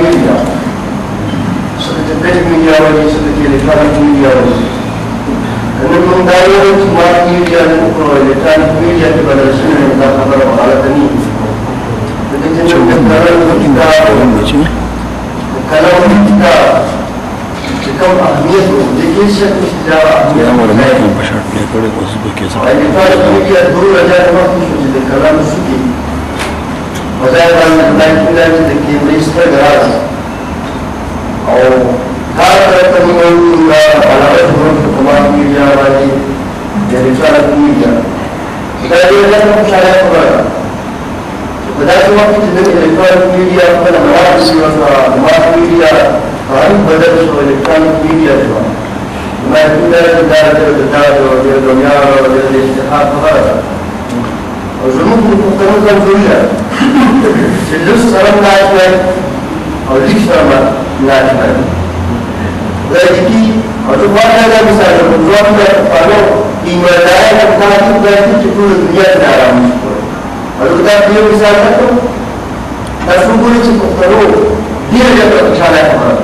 media suka ce print media wani suka ce electronic media wani sannan mun dawo da smart media da kuma electronic media da ba da shi ne za ka fara wahala ta ni da kake cin da karar da kalar da كم أهميته لكن شكل استجابة يا أمر ما يكون بشر يقولك وزبك يا صاحبي يعني فارق ميديا الضرورة جاءت وقت شوز الكلام السكي وزائد عن لكن لا تذكي ريستر جراز أو هذا تنمو على وجه الحكومات ميديا وهذه رسالة ميديا إذا لا تنمو على قبرها وذات وقت تنمو إلكترونيك ميديا وكذا مواد ميديا فهل بدل شو إلكترونيك ميديا شو ما يكون ذلك الدارة والدارة والدنيا والاستحقاق فهذا وجنوب المختلفة الزوجية اللص سلام ناشمل أو ليش سلام ناشمل ذلك وتقال هذا مثال الوزارة تفعله إيمانات التعليم ذلك تكون الدنيا نعلم والوزارة في مثال لكم تسوقون تفعلوه دي الجبل إشارة كمان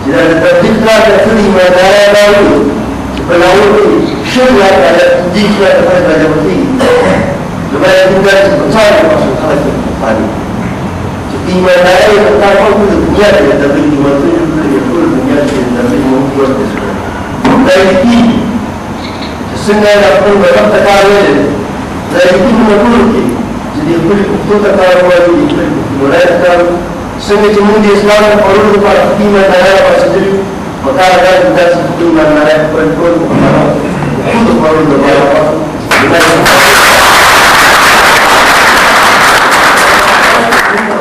إذا التبديل لا تكون إيمانات لاوي فلاوي شيء لا تديك لا تفعل جبتي لما يكون ذلك بطاري أصل خلق البطاري إيمانات التعليم كل الدنيا تدبير وتدبير يقول الدنيا تدبير ممكن ذلك السنة يقول بلغت تعالى ذلك نقول jadi betul kata orang ini mulai dari seni di Islam orang itu pada iman dan apa sendiri maka ada juga seperti mana perempuan itu orang berapa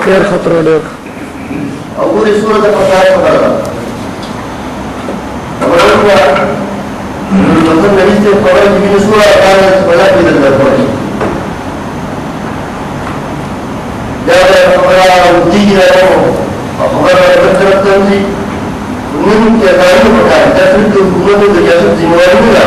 دير خطرة دير أقول السورة الفتاة فقط أقول مثلا نجد القرآن من سورة كانت فلا من القرآن جاء القرآن تيجي له أخبر بكرة تنزي ومن كذلك مكان تفرد الحكومة بجاسة زموانية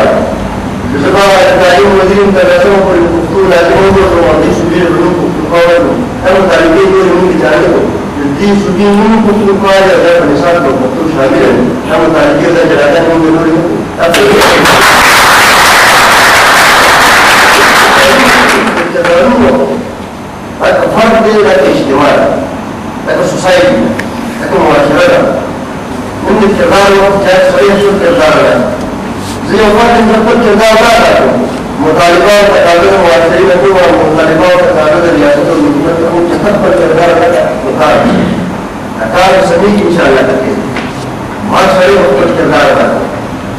بسبب التعليم وزير تلاتهم والكفتون لازم يوضع ومضي سبيل العلوم كفتون أنا تعليمين دول من بتعلمهم الدين سبيل من كفتون قال يا ذات النساء كفتون شاملا أنا تعليمين ذات جلالات من دول الفرق بين الاجتماع السوسايتي المعاشرة من الكبار جاءت صحيح شو الكبار زي ما كنت تقول كبار مطالبات تقابل المعاشرين ومطالبات تقابل الرئاسة المجتمعية تقبل كبار مطالب أكاد سميك إن شاء الله تكين ما صحيح وقت كبار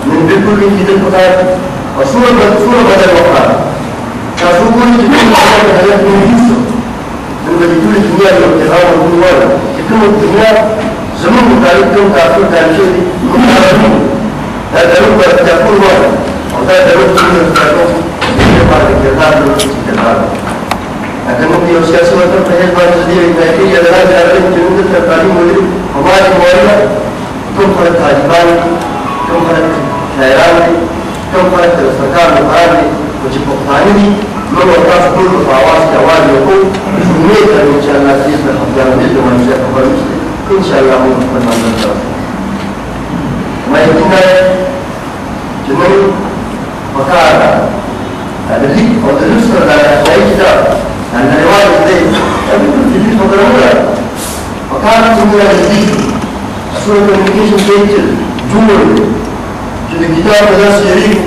من بكل جديد المطالب وصورة بدل وقار كسوكون جديد المطالب من يوسف عند بطول الدنيا والابتغاء والبلوان يكون الدنيا زمن مطالبكم تأكل تاريخي مطالبين هذا رب تأكل واحد وهذا رب تأكل بعد الجهاد والجهاد لكن ممكن يوسياسي وتنفذ بعض الجديد التأكيد لا تعلم جنود التعليم والعلم وبعد موالية تنقل التعليمان تنقل الخيران تنقل الفكار المقارنة وجبقاني من وقف كل فواز جوال يقول سميت إن شاء الله سيدنا حفظنا جدا وإن شاء الله إن شاء الله ممكن أن نتعلم ما يمكن جنون وكارا الذي ودرس على شيء أن الرواية الذي يقول جديد مدرسة وكارا جملة جديد سورة communication page جمل جد الكتاب هذا سيرين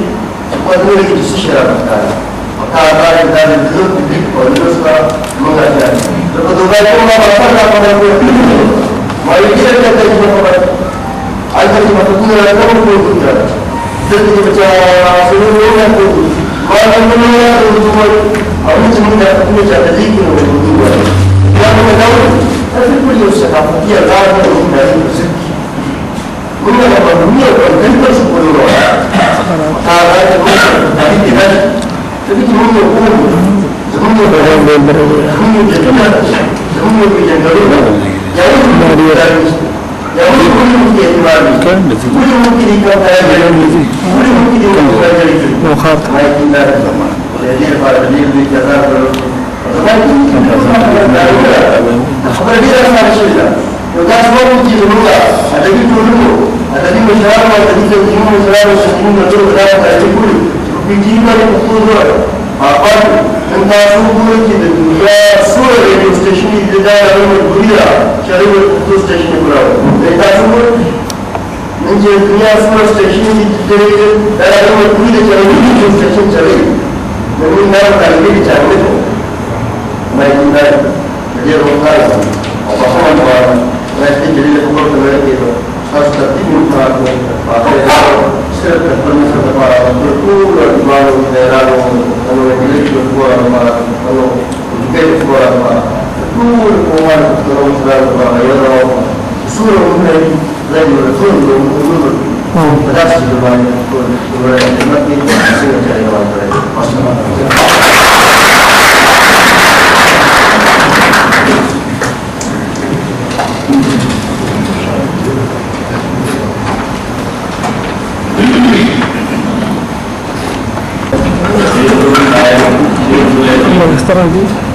وقدر يتسشر مكانه وكان ذلك ذلك الذل بالذكر والنصرة مغادرة لقد ذلك ما بطلنا قبل ما يجب أن تجب قبل عايزة ما تكون لا تكون كنت تجب تسلون لا تكون ما تكون لا تكون أو تكون لا تكون تذيك والوضوء يعني مدور هذا كل يوسف هي الغاية من هذه الزكي كل ما بنيه والكلمة سبحانه وقال هذا كل هذه تبيك هم يقولوا زمون يبررون هم يجدون زمون يجدون يقول كل ممكن يتمارس كل ممكن يكون كل ممكن يكون ما يكون لا تسمع والذين قالوا الذين كذاب أخبر بي أسمع رسول الله وقال وجه اللغة أتجد له أتجد مشاعر وأتجد الجنون مشاعر وسنين ودور ذلك أتجد في جيبة الخطوط أقل أنت أصول كده يا صورة الستيشن اللي يوم الدنيا شريف الخطوط ستيشن كله أنت أصول من الدنيا صورة ستيشن اللي يوم الدنيا شريف الخطوط ستيشن شريف من نار تعليم تعلمه ما يكون ذلك كثير مختلف وصحوه ولكن جليل فقرت ولكن خاصة ترتيب مقارنة وعطيه سيرت الفرنسة تبارا طول الجبال والخيرات ولو يجلس بالفورة ولو يجلس بالفورة طول القومان ترون سلال تبارا يرى سورة مهنة زي الرسول والمؤمن فدرس الجبال والمكي سورة الجبال Lagi.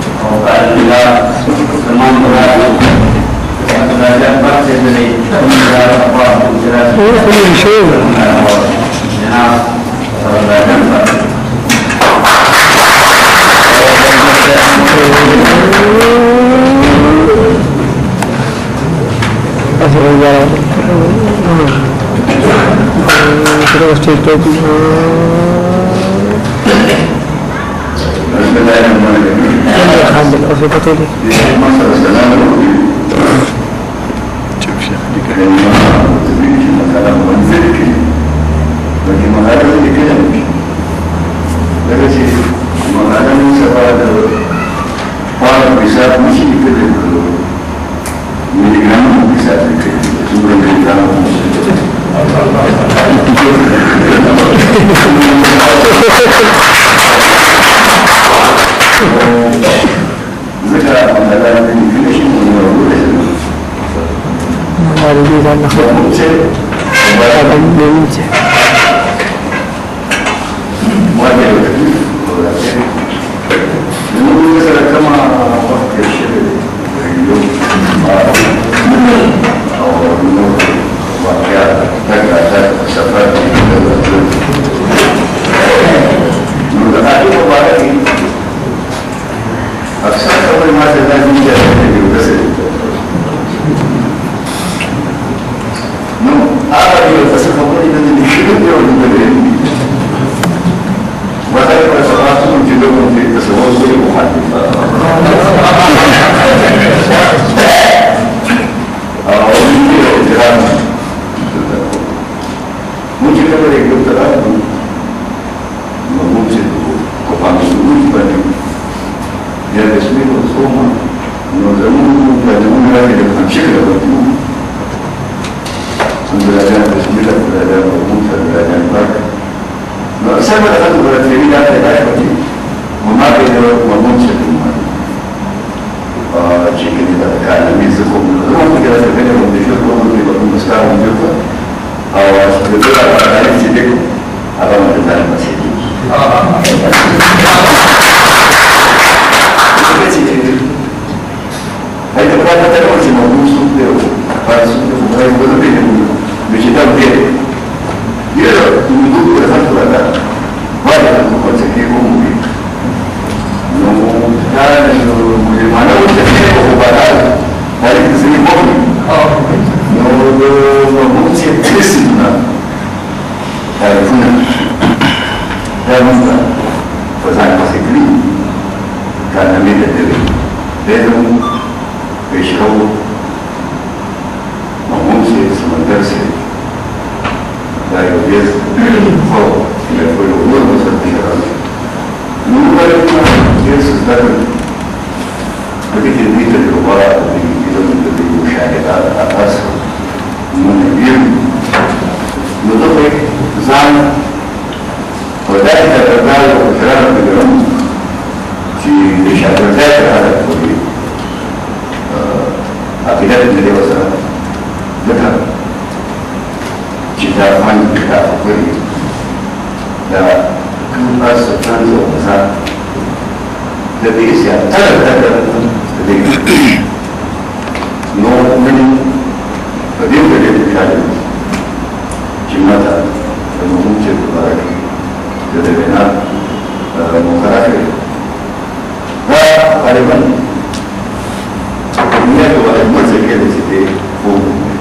decidere comunque.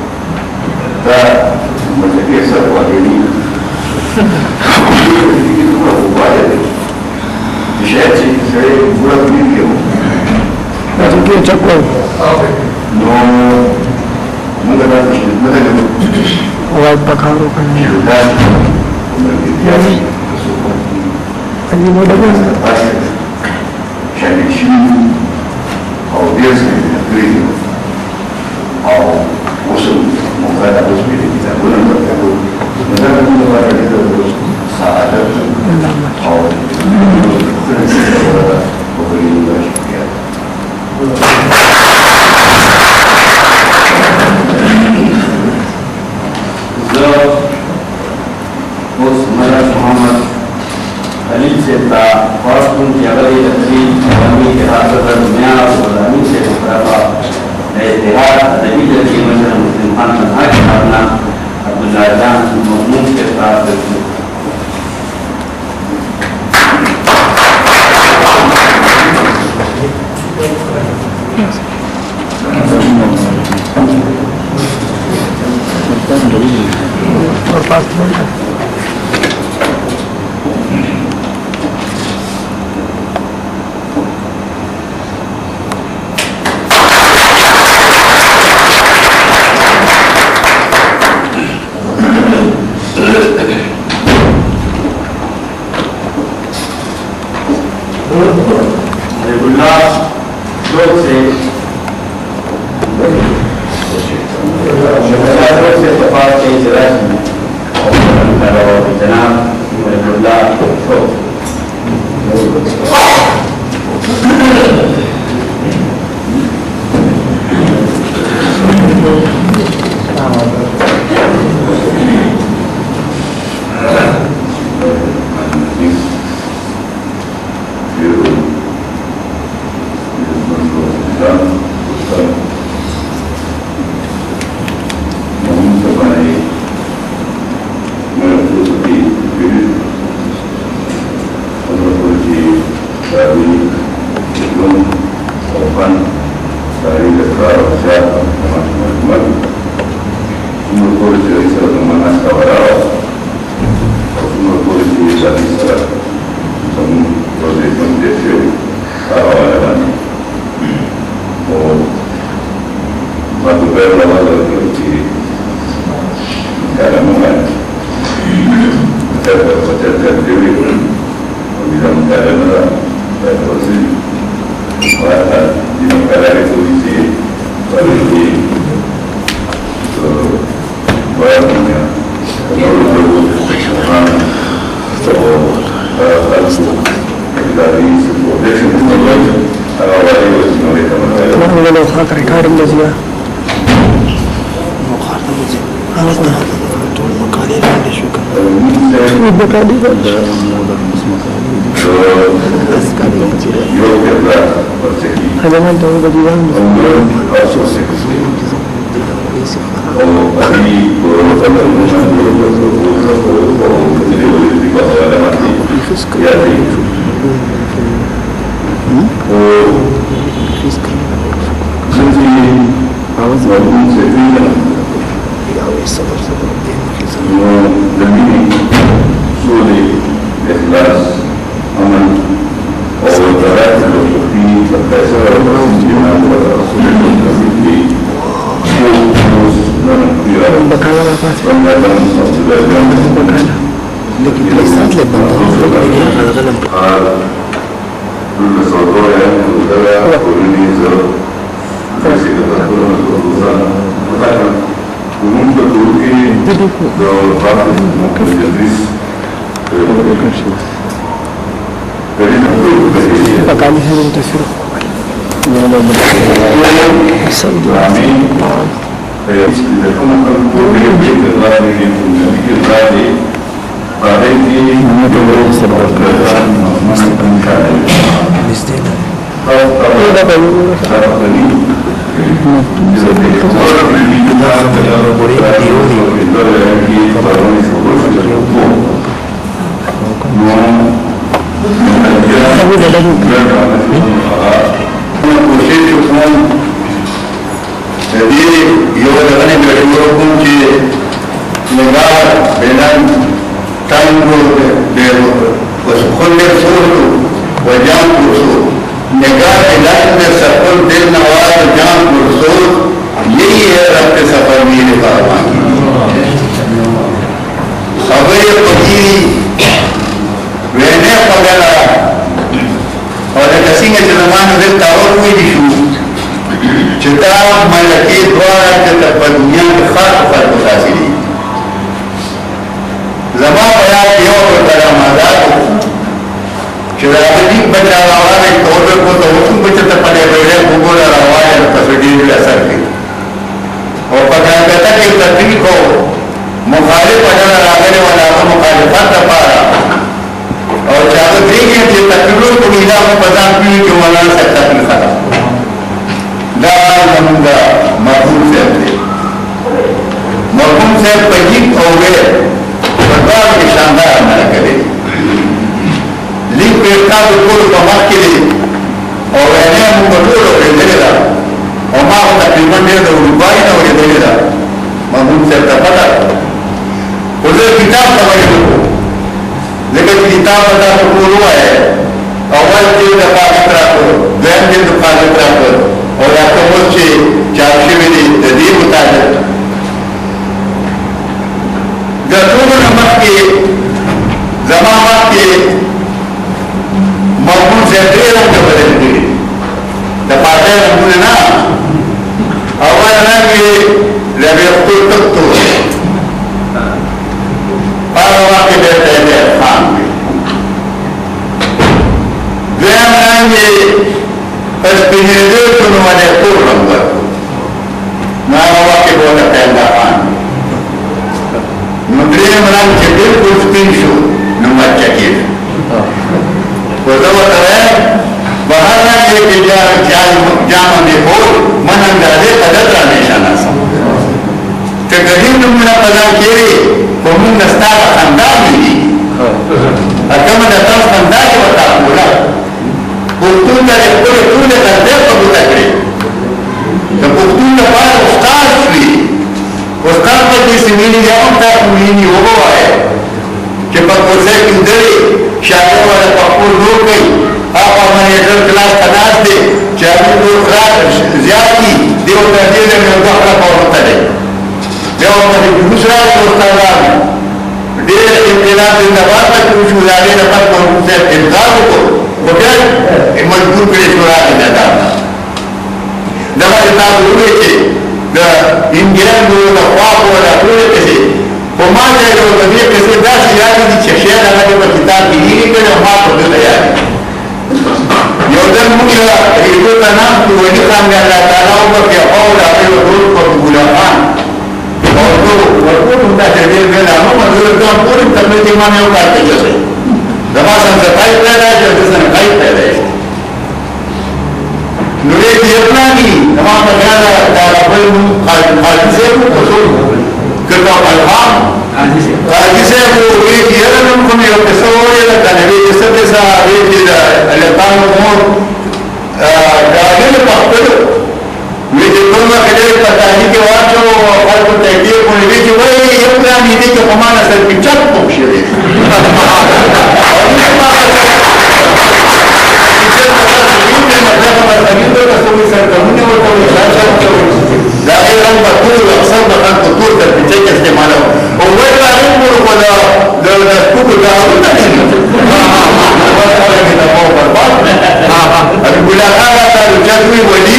Da una chiesa quadrini, una uguale, dice che sei pure un video. Ma tu che c'è qua? Non da parte di Vai pakaro kan. Ani mo da ba? Шамичи, аудиенция, гридио, усил, мухада успели, да, было такое, но да, было это саада, serta walaupun tiada di kami terasa dunia kami beberapa daerah ada di macam Musliman karena belajar umum serta Jadi يوم كي نجار بينان تانغو بيرو وسخن الصوت وجام الصوت نگاہ علاج میں سفر دل نواز جان پرسول یہی ہے رب کے سفر میرے کاروان کی خبر پکیری وینے پگلا اور کسینگ جنمان دل تاور ہوئی دیشو چتا ملکی دوارا چتا پر دنیا کے خاص فرق تاثیری زمان بیان کیوں پر ترا مادات شرابی بچا روانے توڑے کو تو حکم بچتا پڑے بیڑے بگولا روانے تصدیر اثر کی اور پکانگتا کی تطبیق ہو مخالف اجانا راگنے والا کو مخالفات دپارا اور چاہتا دیکھیں کہ تقریبوں کو نیلا کو پزان پیوی جو مولانا سکتا کی خطا دار نمونگا مرحوم صاحب دے مرحوم صاحب پجیب ہوئے بردار کی شاندار عمل کرے لیک پیرتا بکول پمک کے لئے اور رہنے ہم بطول اور دلے دا اور ماں کو تقریباً دے دا روپائی نہ ہوئے دلے دا مرحوم صاحب تا پتا حضر کتاب سمجھ لو لیکن کتاب پتا بکول ہوا ہے اول جلد فاقت راکر دویم جلد فاقت راکر اور یا تو مجھ سے چارشی میں دی مطابق گرطول نمک کے زمامات کے مرحوم سے دے رنگ بدل گئے دفاتے رنگونے نا اول رنگ ربی اختر تک تو پاروا کے بیٹھے ہیں خان میں دویم رنگ اس پینیدے کنو والے اختر رنگ ناروا کے بولا پہنگا خان میں مدرین رنگ کے بالکل سپین شو نمبر چکیر وزوت ہے بہر رنگ کے جامع میں بول من اندازے قدر را نشانہ سا کہ قدیم نمونہ پدا کیرے فمون نستار خندار ملی اکم نتاف خندار کے بتا بولا پختون در اکور طول قدر قبوتا کرے کہ پختون در پار استاد شوی استاد پر جیسے ملی جاؤں تا ملینی ہوگو آئے کہ پکوزے کندرے شاہدوں والا پکور دور گئی آپ منیجر کلاس تناز دے چاہتے دور خراب زیاد کی دیو تحجیل میں اندخلا پاورتا ہے دیو تحجیل دوسرا دوستان دیر امتناب زندباد تک کچھ ازالے نفت مرحوم سے انتظار کو بگر مجبور کرے شورا کی جاتا دفع اتاب روڑے چھے انگیرن دور نفاق والا پورے کسی وما جائے جو تبیق کسی دا سیادی دی چشیان اللہ کے کتاب کی ہی کہ جو ماں کو دل آیا یودن مجھا ایدو تنام تو وہی خان میں اللہ تعالیٰ اوپر کیا قول آئے و دور پر بولا خان اور تو ورکوٹ ہوتا جدیر میں لانو مدور کام پوری تبلیت ایمانے ہو کرتے جسے زمان صفائی پیدا ہے جو جسن غائب پیدا ہے نورے کی اپنا کی زمان بغیادہ تعالیٰ خالد سے حصول کرتا الحام قاضی وہ ایک یرنم کو میں اپسوئے لگا نبی جسد سا ایک الاتان امور داخل پاکتر ویجی کلمہ خجر پتانی کے واقع خلق تحقیق کو نبی جو وہی یقنا نیدی کے خمان اثر کی چک پوکشوئے اقصد بخان قطور در پیچھے استعمال ہو اور وہ رائن کو خدا کو داؤں نہیں ابھی ملاقات آتا جدوی ولی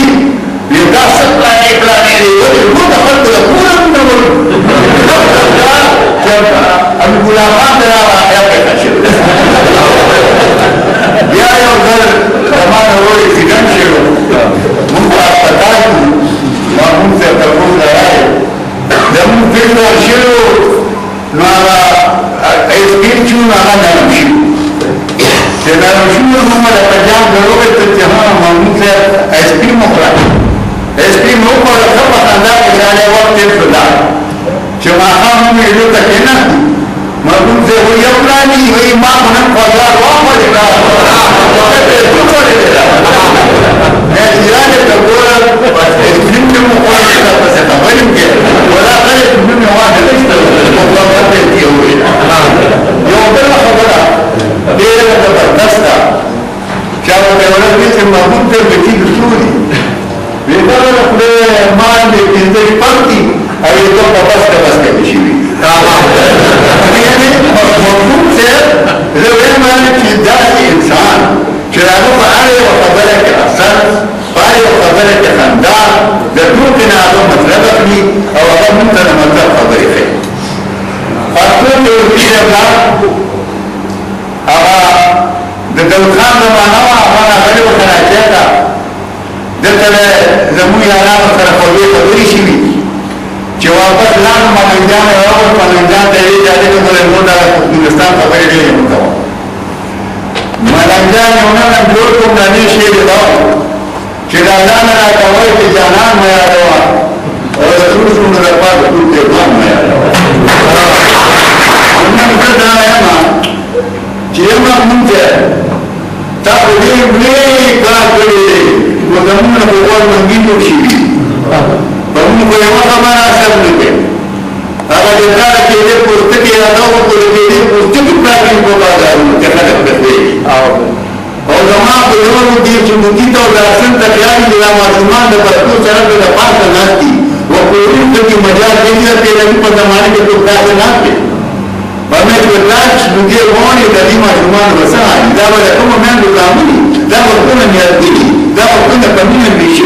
یہ دا سکتا ہے اقلانے رہی ولی وہ دخل کو پورا نمبر ابھی ملاقات رہا آیا پیدا شروع یا ادھر زمان ہوئی فیڈن شروع ممکن پتائی مرحوم سے ترکوز لگائے جب فکر شروع نارا ایسپین چون آگا نرمشو کہ نرمشو نمال پجام دروگے تجہاں مرحوم سے ایسپین مخلا ایسپین مخلا سب اندار اجالے وقت تیر فدار چما خام میں جو تکینا مرحوم سے ہوئی اپلانی ہوئی ماں منن فضار وہاں مجھے ایران تقول اسلم مقاومة ستغير ولا موږ ته د مطلب خبرې کوي پښتو کې ورپسې ابلا هغه د داود خان زمانه وه هغه راغلې وه کراچۍ ته دلته زموږ یارانو سره خوږې خبرې شوي چې واپس لاړو ملنګجان یې راوړ ملنګجان ته یې ویل چې هلکه موږ زموږ د هندوستان خبرې ډېرې مه کوه ملنګجان یو نظم جوړ کړو د دې شعر یې دا چې د الله نه راته وایي چې جانان مه یادوه او د ټول څومره لپاره ټول پیغام مه یادوه نن زه دا یم چې یم مونږ تا په ډېر لوی کار کړی دی نو زموږ نه په غوږ منګي جوړ شوي په موږ په یوه خبره اثر نه کوي هغه د کار کې دې پوستکي یادوه په دې پوستکي پراخي په بازارونو کې خلک پرېږدي او زما په یوه دې چې مونږ ته د اصل ته خیال دي دا ماشومان د پښتو سره د پاسه ناست دي او په دې کې مجال دې چې د په زمانه کې ټول کار نه کوي باندې په لاس دې وونه د دې ماشومان وسه دا به کوم مېن د عملي دا به کوم نه دي دا به کوم په مين دي شي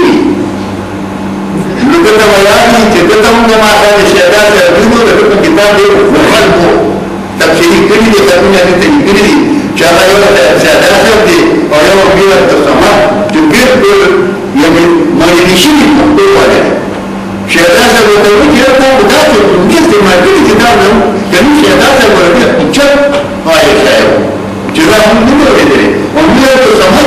نو دا وایي چې دا موږ ما سره شهدا ته دغه د کتاب دی مخالفو تفسیری کړي دي ترونه دې کړي دي چې هغه یو شهدا ته دي او یو بیا د سما چې ګر یعنی مې شي په وایي شهدا ته ته وایي چې دا څه دې ما دې کتاب نو کني شهدا ته ورته چې وایي چې دا موږ نه ورته او موږ ته سمه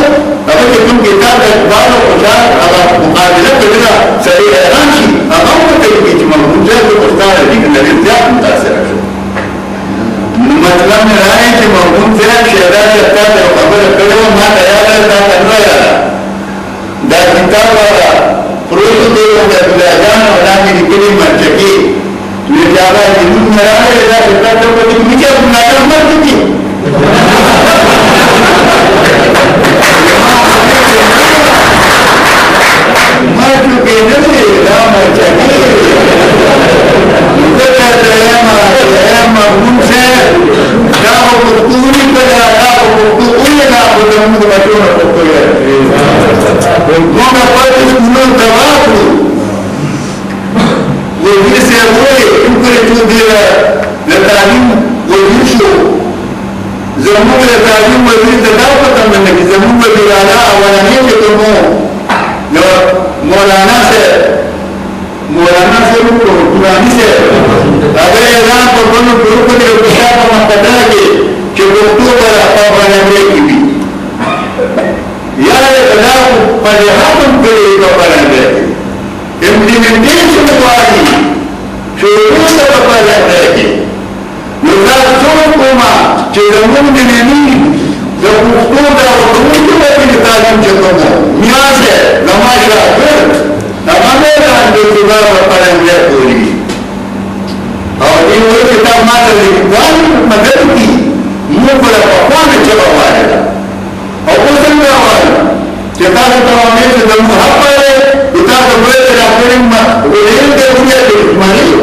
هغه کوم کتاب د اخبار او اشعار هغه مقابله کوي سړي حیران شي هغه کوي چې موږ د استاد دې کې زیات متاثر شو مطلب نه راځي چې موږ زیات شهدا ته خبره کړو ما ته یاد ده دا کتاب پروژه دی او د بلادان ولاندې لیکلي مرچکي چې دا د موږ نه راځي دا څه په دې کې چې موږ نه مرچکي Maju ke negeri lama jadi, kita terima mungse, dah berturi pada dah berturi dah bertemu dengan orang berturi. Maka pada sebelum tawafu, lebih sesuai untuk itu dia letarim berusaha. Zaman letarim berusaha dapat teman lagi zaman berada awalnya ketemu. مولانا سے پرانی سے اگر اعلان پر بنو group کے اتشاہ کا مقدر ہے کہ گفتگو پر اپنے کی بھی یا اعلان پر حکم کرے تو بنانے امپلیمنٹیشن والی شروع سے بنانے کی لذات سن کوما چیزمون دنینی جب گفتگو دا وقتو کی تعلیم چکمو میاں سے نمائشہ کر نمائے دان جو سبار پرنجہ کوری اور یہ وہی کتاب ماتا لکھوان مدد کی یہ بڑا پاپان چکا ہوا ہے اور وہ سنگا ہوا ہے چکا سکتا ہونے سے دم حق پائے اتنا سبرے تیرا کریم وہ لیل کے ہوئے جو اتمانی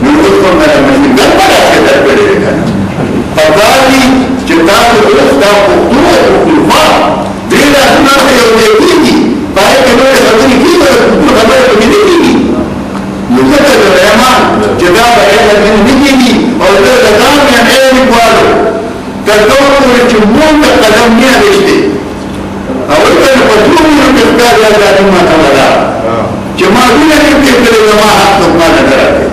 نوز کو میرا مسلم گل پر آسے در پڑے رکھا پاکاری چکا سکتا ہوتا خطوہ خلفا دیر اصنا سے جو دیکھی تھی پائے کہ میرے خطری کی خبر کو ملے گی مجھے رحمان جدا بغیر لگن نگی اور در لگام یا نئے نکوالو کردور کو چمون کا قدم نیا رشتے اور کل پترون یا کسکار یا جاتی ماتا لگا چمازون یا کسکر کرے زمان حق نکمان نظر آتے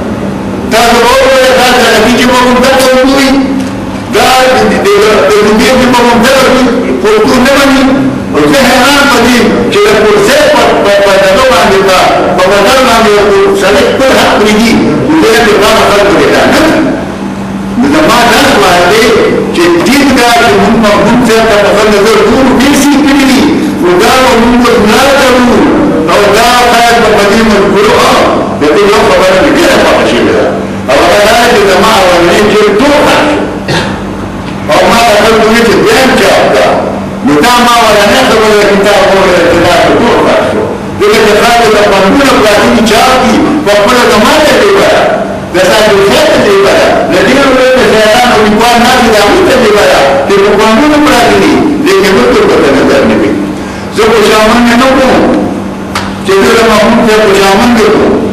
تازو بہت بڑے خاص ہے نتیجے میں منتر ہوئی دار دیگر جمع منتر ہوئی پورتون نمانی اور سے حیران قدیم چلے پرسے پردنو باندے کا ببدر باندے سلک پر حق لیگی مجھے اتقام خلق دیتا ہے زمان دس واسطے کہ جیت کا کہ من سے کا تفل نظر دور بیسی کنی ودار و من کو نار کرو اور دار خیال بقدیم القرآن لیکن لو خبر نکل پاکشی لگا اور اگر کہ زمان ورنین جل تو خرش اور ما تفل دنیا سے بیان چاہتا نتاما ورنین خبر کتاب ہو رہے اتدار تو خرش لیکن خاطر تقنون پلاتینی چاہتی وقبل زمانے دے گیا جیسا جو خیط دے گیا ندیر ہوئے میں سیدان و انکوان ناسی دعوت دے گیا لیکن قانون پلاتینی لیکن مطلب پتہ نظر نبی جو کشامن میں نو کون چیزر محمود سے کشامن دے کون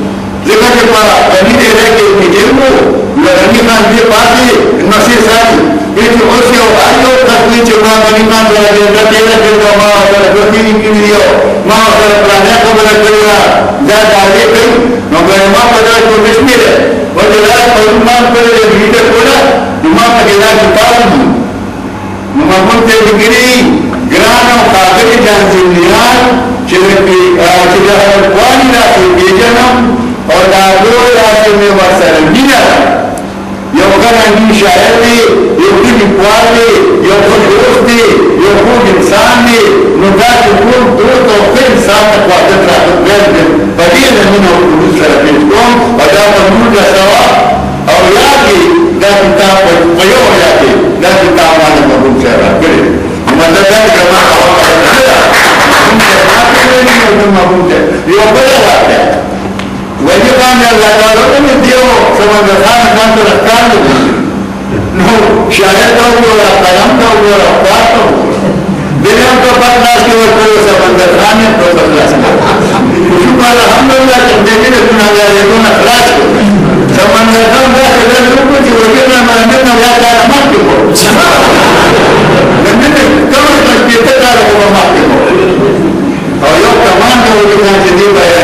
ذکر کے پارا بنی دے que mi tiempo, la única que pase, no se sabe. Itu usia ayo tapi cuma beriman pada dia tiada kita mahu pada berdiri dia mahu pada pelajar kepada dia dan dari itu nombor pada itu bismillah pada rumah pada dia pula rumah kita tahu memang begini gerana kaget dan dunia jadi tidak wanita sejalan orang dua asli wasal dia yang kan ini syai'ni yang ini kuali yang pun dosti yang pun insan ni nudat pun dosto pun sama kuat teratur dan bagi yang mana urus serapitkom pada manusia sawa awalnya dan kita berjaya dan kita mana manusia serapit maksudnya kerana awal ada manusia ini manusia yang berada wajib anda lakukan ini dia sama dengan kantor kantor no syariat tahu orang kalam tahu orang tahu dia yang terbatas kita perlu sama dengan yang terbatas cuma alhamdulillah jadi kita ada itu nak kelas sama dengan kita lupa juga kita mana nak ada mati pun dan kalau kita ada mati pun kalau kawan kita jadi bayar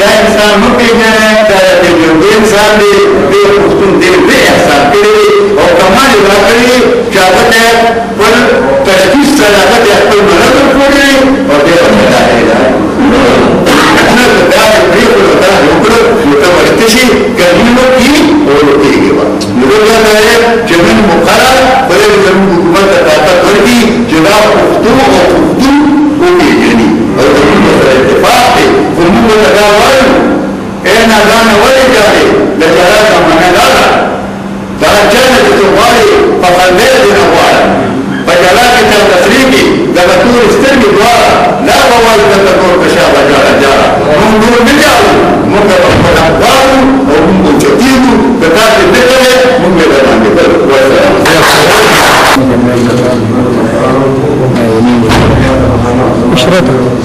dan insan mungkin dari insan di hukum di insan kiri atau mana lagi jabatan per terkis terdapat yang permanen kiri atau ada nak ada beribu ada ukur kita berarti kerana ini orang tiga mula dari jangan mukharar pada jangan hukuman terdapat berarti jawab uktu okey jadi atau ittifaq umum negara أنا دانا ولجاري لجارات من دارا دارا جانت تغاري فقد بيدنا وعلا فجالات التسريبي دبتور استرمي دوارا لا ووالد تدور تشابه جارا جارا منظور مليار ممكن أفضل أخباره وممكن شديده بتاعت الدقلة ممكن أن يقول والسلام أشرته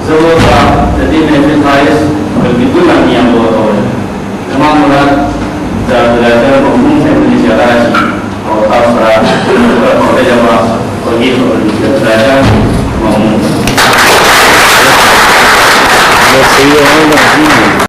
Semoga jadi menjadi saya begitu yang